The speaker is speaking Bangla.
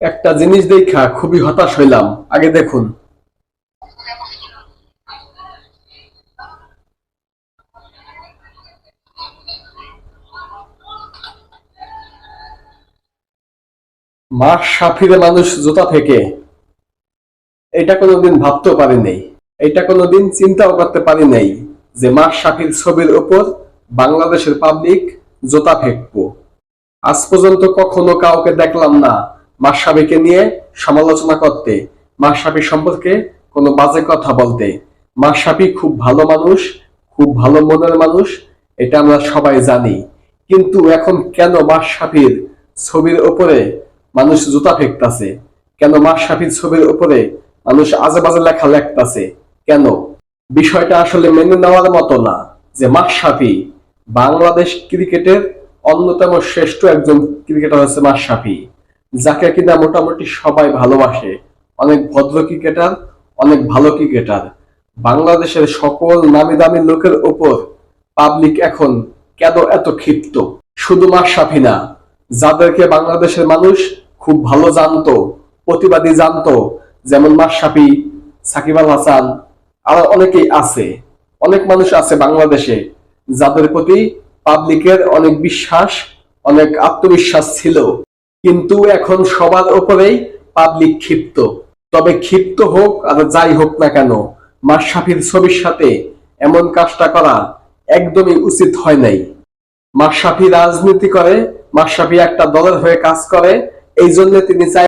একটা জিনিস দেখা খুবই হতাশ হইলাম। আগে দেখুন, মাশরাফিরে মানুষ জুতা থেকে, এটা কোনোদিন ভাবতেও পারি নাই। এটা কোনোদিন চিন্তাও করতে পারি নাই যে মাশরাফির ছবির উপর বাংলাদেশের পাবলিক জুতা ফেকবো। আজ পর্যন্ত কখনো কাউকে দেখলাম না মাশরাফিকে নিয়ে সমালোচনা করতে, মাশরাফি সম্পর্কে কোনো বাজে কথা বলতে। মাশরাফি খুব ভালো মানুষ, খুব ভালো মনের মানুষ, এটা আমরা সবাই জানি। কিন্তু এখন কেন মাশরাফির ছবির উপরে মানুষ জুতা ফেকতাছে? কেন মাশরাফির ছবির উপরে মানুষ আজে বাজে লেখা লেখতাছে? কেন? বিষয়টা আসলে মেনে নেওয়ার মতো না যে মাশরাফি বাংলাদেশ ক্রিকেটের অন্যতম শ্রেষ্ঠ একজন ক্রিকেটার হচ্ছে মাশরাফি, যাকে কিনা মোটামুটি সবাই ভালোবাসে। অনেক ভদ্র ক্রিকেটার, অনেক ভালো ক্রিকেটার। বাংলাদেশের সকল নামি দামি লোকের উপর পাবলিক এখন কেন এত ক্ষিপ্ত? শুধু মাশরাফি না, যাদেরকে বাংলাদেশের মানুষ খুব ভালো জানতো, প্রতিবাদী জানতো, যেমন মাশরাফি, সাকিব আল হাসান, আরো অনেকেই আছে। অনেক মানুষ আছে বাংলাদেশে যাদের প্রতি পাবলিকের অনেক বিশ্বাস, অনেক আত্মবিশ্বাস ছিল। কিন্তু এখন সবার উপরেই পাবলিক ক্ষিপ্ত। তবে ক্ষিপ্ত হোক আর যাই হোক না কেন, মাশরাফির ছবির সাথে এমন কাজটা করা একদমই উচিত হয় নাই। মাশরাফি রাজনীতি করে, মাশরাফি একটা দলের হয়ে কাজ করে, এই জন্য তিনি চাই